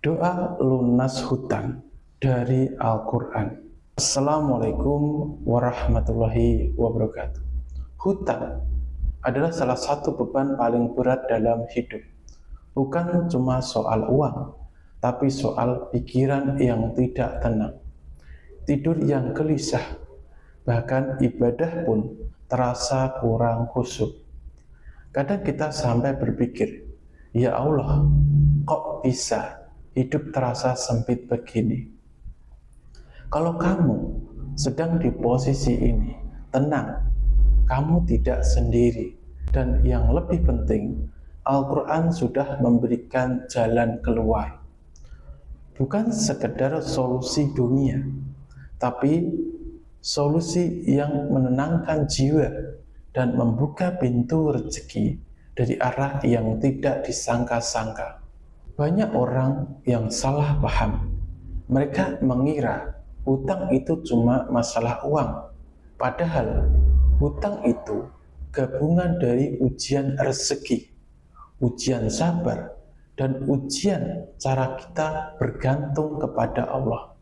Doa lunas hutang dari Al-Quran. Assalamualaikum warahmatullahi wabarakatuh. Hutang adalah salah satu beban paling berat dalam hidup. Bukan cuma soal uang, tapi soal pikiran yang tidak tenang, tidur yang gelisah, bahkan ibadah pun terasa kurang khusyuk. Kadang kita sampai berpikir, ya Allah, kok bisa hidup terasa sempit begini? Kalau kamu sedang di posisi ini, tenang, kamu tidak sendiri. Dan yang lebih penting, Al-Quran sudah memberikan jalan keluar. Bukan sekedar solusi dunia, tapi solusi yang menenangkan jiwa dan membuka pintu rezeki dari arah yang tidak disangka-sangka. Banyak orang yang salah paham. Mereka mengira hutang itu cuma masalah uang. Padahal hutang itu gabungan dari ujian rezeki, ujian sabar, dan ujian cara kita bergantung kepada Allah.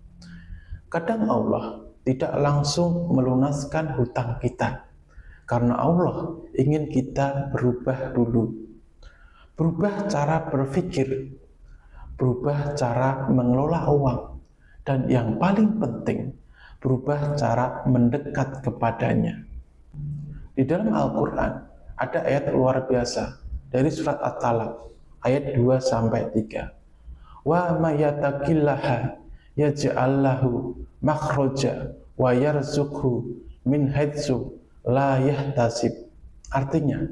Kadang Allah tidak langsung melunaskan hutang kita, karena Allah ingin kita berubah dulu. Berubah cara berpikir, berubah cara mengelola uang, dan yang paling penting, berubah cara mendekat kepadanya. Di dalam Al-Quran ada ayat luar biasa dari surat At-Talaq ayat 2-3. Wa mayyataqillaha yaj'allahu makhraja wa yarzuqhu min haitsu la yahtasib. Artinya,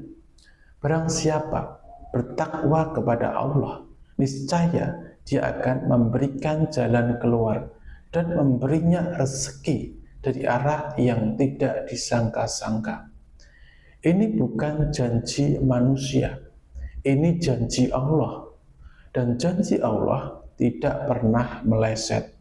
barang siapa bertakwa kepada Allah, niscaya Dia akan memberikan jalan keluar dan memberinya rezeki dari arah yang tidak disangka-sangka. Ini bukan janji manusia, ini janji Allah. Dan janji Allah tidak pernah meleset.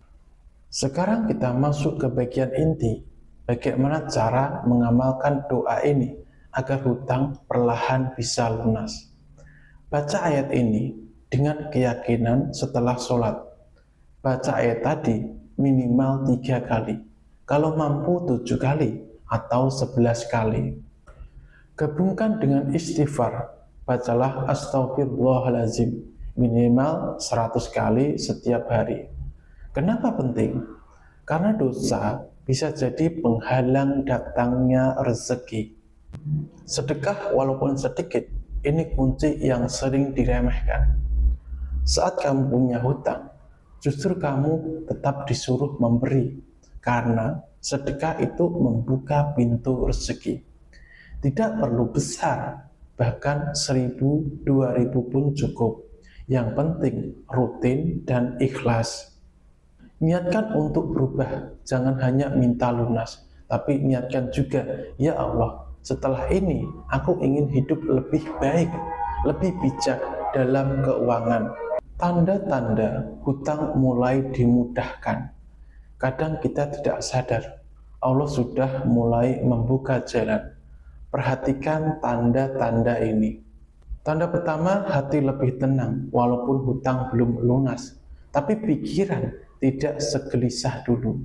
Sekarang kita masuk ke bagian inti, bagaimana cara mengamalkan doa ini agar hutang perlahan bisa lunas. Baca ayat ini dengan keyakinan setelah sholat. Baca ayat tadi minimal 3 kali, kalau mampu 7 kali atau 11 kali. Gabungkan dengan istighfar, bacalah astaghfirullahaladzim minimal 100 kali setiap hari. Kenapa penting? Karena dosa bisa jadi penghalang datangnya rezeki. Sedekah walaupun sedikit, ini kunci yang sering diremehkan. Saat kamu punya hutang, justru kamu tetap disuruh memberi, karena sedekah itu membuka pintu rezeki. Tidak perlu besar, bahkan 1.000, 2.000 pun cukup. Yang penting rutin dan ikhlas. Niatkan untuk berubah, jangan hanya minta lunas, tapi niatkan juga, ya Allah, setelah ini aku ingin hidup lebih baik, lebih bijak dalam keuangan. Tanda-tanda hutang mulai dimudahkan. Kadang kita tidak sadar, Allah sudah mulai membuka jalan. Perhatikan tanda-tanda ini. Tanda pertama, hati lebih tenang walaupun hutang belum lunas, tapi pikiran tidak segelisah dulu.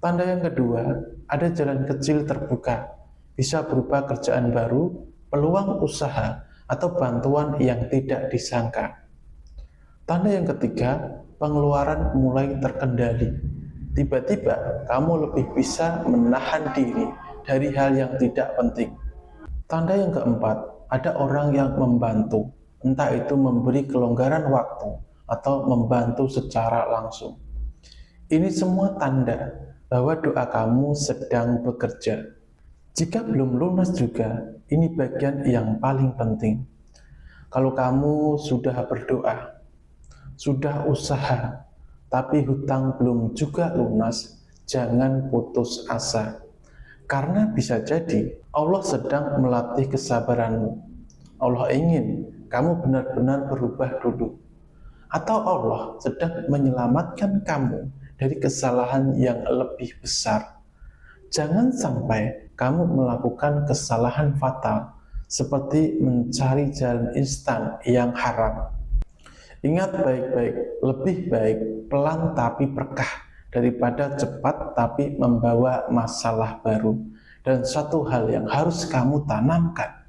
Tanda yang kedua, ada jalan kecil terbuka, bisa berupa kerjaan baru, peluang usaha, atau bantuan yang tidak disangka. Tanda yang ketiga, pengeluaran mulai terkendali. Tiba-tiba kamu lebih bisa menahan diri dari hal yang tidak penting. Tanda yang keempat, ada orang yang membantu, entah itu memberi kelonggaran waktu atau membantu secara langsung. Ini semua tanda bahwa doa kamu sedang bekerja. Jika belum lunas juga, ini bagian yang paling penting. Kalau kamu sudah berdoa, sudah usaha, tapi hutang belum juga lunas, jangan putus asa. Karena bisa jadi Allah sedang melatih kesabaranmu. Allah ingin kamu benar-benar berubah dulu. Atau Allah sedang menyelamatkan kamu dari kesalahan yang lebih besar. Jangan sampai kamu melakukan kesalahan fatal seperti mencari jalan instan yang haram. Ingat baik-baik, lebih baik pelan tapi berkah daripada cepat tapi membawa masalah baru. Dan satu hal yang harus kamu tanamkan,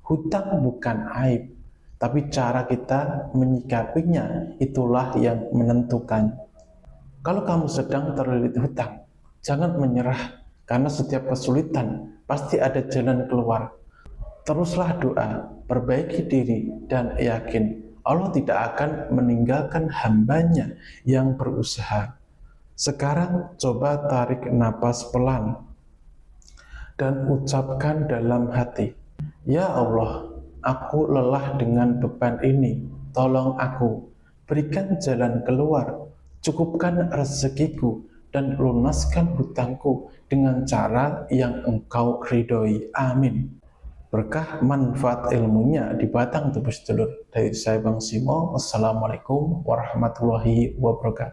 hutang bukan aib, tapi cara kita menyikapinya itulah yang menentukan. Kalau kamu sedang terlilit hutang, jangan menyerah, karena setiap kesulitan pasti ada jalan keluar. Teruslah doa, perbaiki diri, dan yakin Allah tidak akan meninggalkan hambanya yang berusaha. Sekarang coba tarik napas pelan dan ucapkan dalam hati, "Ya Allah, aku lelah dengan beban ini, tolong aku, berikan jalan keluar, cukupkan rezekiku, dan lunaskan hutangku dengan cara yang Engkau ridhoi. Amin." Berkah manfaat ilmunya di batang tubuh sedulur. Dari saya Bang Simo, wassalamualaikum warahmatullahi wabarakatuh.